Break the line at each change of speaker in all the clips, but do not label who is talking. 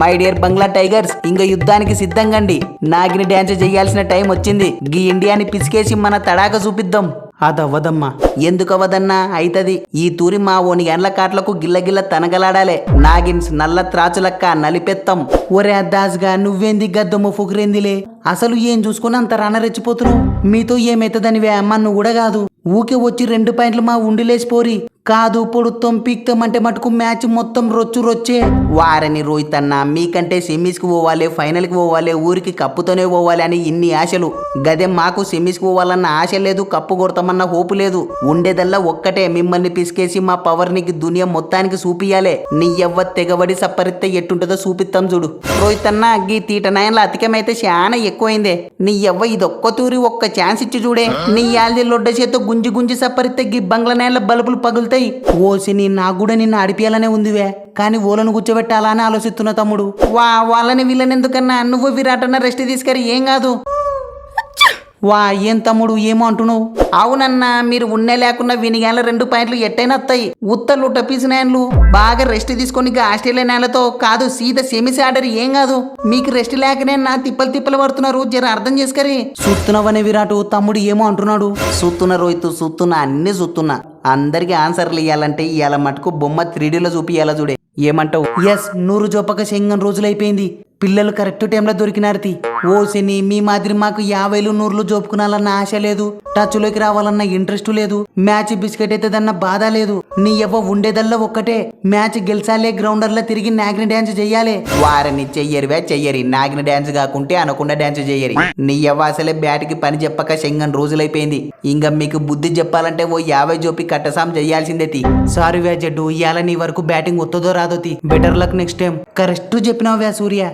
My dear Bangla tigers ఇంకా యుద్ధానికి సిద్ధంగండి. నాగిని dance చేయాల్సిన టైం వచ్చింది. గీ ఇండియాని పిసికేసి మన తడాక చూపిద్దాం. అదవ్వదమ్మా. ఎందుకవ్వదన్నా? అయితది. ఈ తూరి మా ఓని ఎండ్ల కాట్లకు గిల్లగిల్ల తనగలాడాలే. నాగిన్స్ నల్ల త్రాచులక్క నలిపెత్తం. ఒరే అద్దాస్గా నువ్వేంది గద్దమ్మ ఫుకురేందిలే. అసలు ఏం చూసుకుని అంత రానరెచ్చిపోతున్నావు? మీతో ఏమైతుందనివే అమ్మ నువ్వు కూడా కాదు. ఊకే వచ్చి 2 పాయింట్లు మా ఉండిలేసిపోరి. కాదు పొడుత్తం పీక్తామంటే మటుకు మ్యాచ్ మొత్తం రొచ్చే. వారని రోహిత్ అన్న మీకంటే సెమీస్కి పోవాలి, ఫైనల్కి పోవాలి, ఊరికి కప్పుతోనే పోవాలి అని ఇన్ని ఆశలు. గదే మాకు సెమీస్కి పోవాలన్న ఆశ లేదు, కప్పు కొడతామన్న హోపు లేదు. ఉండేదల్లా ఒక్కటే, మిమ్మల్ని పిసికేసి మా పవర్ నీకు దునియా మొత్తానికి చూపియాలే. నీ ఎవ్వ తెగబడి సప్పరిత్తే ఎట్టుంటుందో చూపిస్తాం చూడు. రోహిత్ అన్న గీ తీటనాయన్ల అతికమైతే చాలా ఎక్కువైందే. నీ ఎవ్వ ఇదొక్క తూరి ఒక్క ఛాన్స్ ఇచ్చి చూడే. నీ యాల్ది లొడ్డ చేతో గుంజి గుంజి సప్పరిత్తే గీ బంగ్లా నేల బల్బులు పగులుతాయి. ఓసిని నాకు కూడా నిన్ను అడిపియాలనే ఉందివే, కానీ ఓలను కూర్చోబెట్టాలా అని ఆలోచిస్తున్నా తమ్ముడు. వాళ్ళని వీళ్ళని ఎందుకన్నా నువ్వు విరాటన్న రెస్ట్ తీసుకరి ఏం కాదు. ఏం తమ్ముడు ఏమో అంటున్నావు? అవునన్నా, మీరు ఉన్నే లేకున్నా వినిగాల 2 పాయింట్లు ఎట్టైనా వస్తాయి. ఉత్తర్లు టపీసినాయన్లు బాగా రెస్ట్ తీసుకొని ఆస్ట్రేలియా నేలతో కాదు సీదా సెమీస్ ఆర్డర్ ఏం కాదు. మీకు రెస్ట్ లేకనే నా తిప్పలు పడుతున్నారు, జర అర్థం చేసుకరి. చూస్తున్నావనే విరాటు తమ్ముడు ఏమో అంటున్నాడు. చూస్తున్నా రోహిత్ చూస్తున్నా, అన్ని చూస్తున్నా. అందరికి ఆన్సర్లు ఇవ్వాలంటే ఇవాళ మటుకు బొమ్మ 3Dలో చూపియాలా చూడే. ఏమంటావు? ఎస్, 100 జోపక శంగన్ రోజులైపోయింది. పిల్లలు కరెక్ట్ టైంలో దొరికినారతి. ఓసిని మీ మాదిరి మాకు 50 100 జోపుకునాలన్న ఆశ లేదు, టచ్లోకి రావాలన్న ఇంట్రెస్ట్ లేదు, మ్యాచ్ బిస్కెట్ అవుతుందన్న బాధ లేదు. నీ ఎవ్వ ఉండేదల్లా ఒక్కటే, మ్యాచ్ గెలిచాలే, గ్రౌండర్లో తిరిగి నాగిన డ్యాన్స్ చెయ్యాలి. వారిని చెయ్యరి నాగిన డ్యాన్స్ కాకుంటే అనకుండా డ్యాన్స్ చెయ్యరి. నీ ఎవ్వ అసలే బ్యాట్కి పని చెప్పక శంగన్ రోజులైపోయింది. ఇంకా మీకు బుద్ధి చెప్పాలంటే ఓ 50 జోపి కట్టసాం చెయ్యాల్సిందేతి. సారీ వ్యా జడ్డు, ఇవాళ నీ వరకు బ్యాటింగ్ వస్తుందో రాదోతి. Better luck next time. Correct చెప్పినావు వ్యా సూర్య.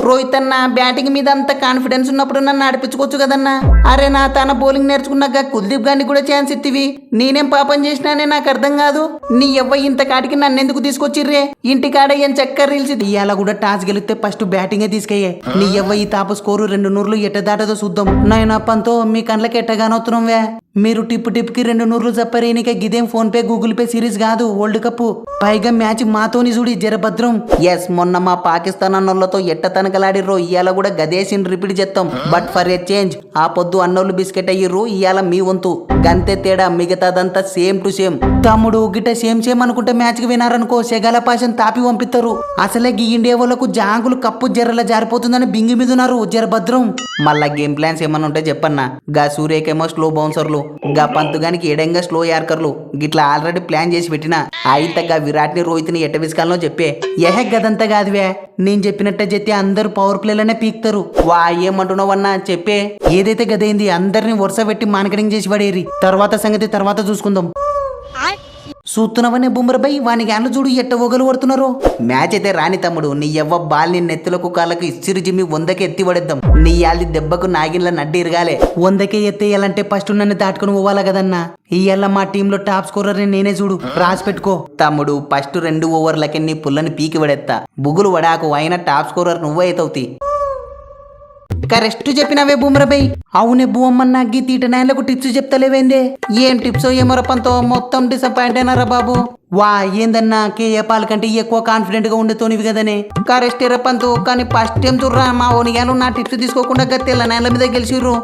రోహిత్ అన్న బ్యాటింగ్ మీద అంత కాన్ఫిడెన్స్ ఉన్నప్పుడు నన్ను నడిపించుకోవచ్చు కదన్నా. అరే నా తన బౌలింగ్ నేర్చుకున్నాక కుల్దీప్ గారిని కూడా ఛాన్స్ ఇత్తివి. నేనేం పాపం చేసినానే నాకు అర్థం కాదు. నీ ఎవ్వ ఇంత కాటికి నన్ను ఎందుకు తీసుకొచ్చిర్రే? ఇంటికాడ ఏం చక్కర్ రీల్స్. ఇవాళ కూడా టాస్ గెలిస్తే ఫస్ట్ బ్యాటింగే తీసుకయ్యే. నీ ఎవ్వ ఈ తాప స్కోరు 2 100 ఎట్ట దాటదో చూద్దాం. నాయన పంతో మీ కళ్ళకి ఎట్టగానవుతున్నాం వే. మీరు టిప్కి 2 100 చెప్పరేనిక గిదేం PhonePe Google Pay series కాదు, వరల్డ్ కప్. పైగా మ్యాచ్ మాతోని చూడి జరభద్రం. ఎస్, మొన్న మా పాకిస్తాన్ అన్నోళ్లతో ఎట్ట తనకలాడిర్రో ఇవాళ కూడా గదేసిని రిపీట్ చేస్తాం. బట్ ఫర్ ఏ చేంజ్ ఆ పొద్దు అన్నోళ్ళు బిస్కెట్ అయ్యిర్రు, ఇవాళ మీ వంతు. గంతే తేడా, మిగతాదంతా సేమ్ టు సేమ్. తమ్ముడు గిట్ట సేమ్ అనుకుంటే మ్యాచ్ కి వినారనుకో సెగల పాషన్ తాపి పంపిస్తారు. అసలే గీ ఇండియా వాళ్ళకు జాంగులు కప్పు జర్రలా జారిపోతుందని బింగి మీదున్నారు, జరభద్రం. మళ్ళా గేమ్ ప్లాన్స్ ఏమన్నా ఉంటే చెప్పన్నా. గా సూర్యకేమో స్లో బౌన్సర్లు, గా పంతుగానికి ఎడంగా స్లో యార్కర్లు గిట్లా ఆల్రెడీ ప్లాన్ చేసి పెట్టినా. అయితే గా విరాట్ ని రోహిత్ ని ఎట్ట విసుకాలనో చెప్పే. గదంతా కాదువే, నేను చెప్పినట్టే చెప్తే అందరు పవర్ ప్లేలోనే పీక్తారు. ఏమంటున్నావన్నా చెప్పే. ఏదైతే గదైంది అందరిని వరుస పెట్టి మార్కెటింగ్ చేసి పడేరి. తర్వాత సంగతి తర్వాత చూసుకుందాం. చూస్తున్నావనే బుమ్రబై వాని గ్యాన్లు చూడు ఎట్ట ఒగలు పడుతున్నారు. మ్యాచ్ అయితే రాని తమ్ముడు, నీ ఎవ్వ బాల్ ని నెత్తులకు కాళ్ళకు ఇచ్చిరు జిమ్మి 100కే ఎత్తి పడేద్దాం. నీ యాళ్ళి దెబ్బకు నాగిన్ల నడ్డి ఇరగాలే. 100కే ఎత్తేయాలంటే ఫస్ట్ నన్ను దాటుకుని పోవాలా కదన్నా. ఇయ్యాల మా టీంలో టాప్ స్కోరర్ నేనే చూడు, రాసి పెట్టుకో. తమ్ముడు ఫస్ట్ 2 ఓవర్లకే నీ పుల్లని పీకి పడేస్తా. బుగులు వడాకు, అయినా టాప్ స్కోరర్ నువ్వే అవుతావుతి. కరెక్ట్ చెప్పినవే బుమ్రబై. అవునే బుమ్మన్నా గీ తీటనాయలకు టిప్స్ చెప్తలేవేందే? ఏం టిప్స్ ఏమరపంతో మొత్తం డిసప్పాయింట్ అయినారా బాబు. ఏందన్నా కేఏ పాల్ కంటే ఎక్కువ కాన్ఫిడెంట్ గా ఉండేతోనివి కదనే. కరెక్ట్ ఎరపంతో, కానీ ఫస్ట్ టైం చూర్రా మా ఓనిగాలు నా టిప్స్ తీసుకోకుండా గత్తెల నేల మీద గెలిచిర్రు.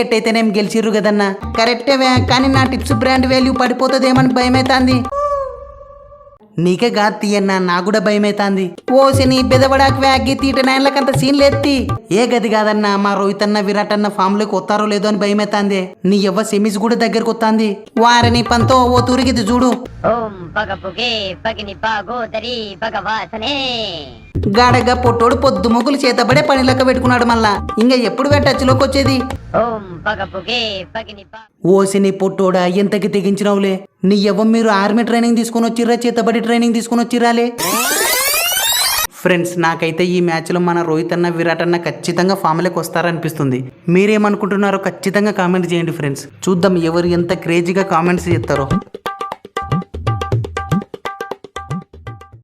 ఎట్టయితేనేం గెలిచిర్రు కదన్నా. కరెక్టేవే, కానీ నా టిప్స్ బ్రాండ్ వాల్యూ పడిపోతుందేమని భయమైతాంది. నీకే గా తీయన్నా, నాకు కూడా భయమైతాంది. ఓసిని బెదవడాకి వ్యాగి తీటనాయన్లకంత సీన్లు ఎత్తి. ఏ గది కాదన్నా, మా రోహిత్ అన్న విరాట్ అన్న ఫామ్ లోకి వస్తారో లేదో అని భయమైతాంది. నీ ఎవ్వ సెమీస్ కూడా దగ్గరకు వస్తాంది. వారిని పంతో ఓ తూరిగిది చూడు. గాడగా పొట్టోడు పొద్దు మొగులు చేతబడే పని లెక్క పెట్టుకున్నాడు. మళ్ళా ఇంకా ఎప్పుడు టచ్లోకి వచ్చేది? ఓసిని పొట్టోడా ఎంతకి తెగించినవులే. నీ ఎవ్వ మీరు ఆర్మీ ట్రైనింగ్ తీసుకుని వచ్చిర్రా, చేతబడి ట్రైనింగ్ తీసుకుని వచ్చిరాలే. ఫ్రెండ్స్, నాకైతే ఈ మ్యాచ్లో మన రోహిత్ అన్న విరాట్ అన్న ఖచ్చితంగా ఫామ్లోకి వస్తారనిపిస్తుంది. మీరేమనుకుంటున్నారో ఖచ్చితంగా కామెంట్ చేయండి ఫ్రెండ్స్. చూద్దాం ఎవరు ఎంత క్రేజీగా కామెంట్స్ చేస్తారో.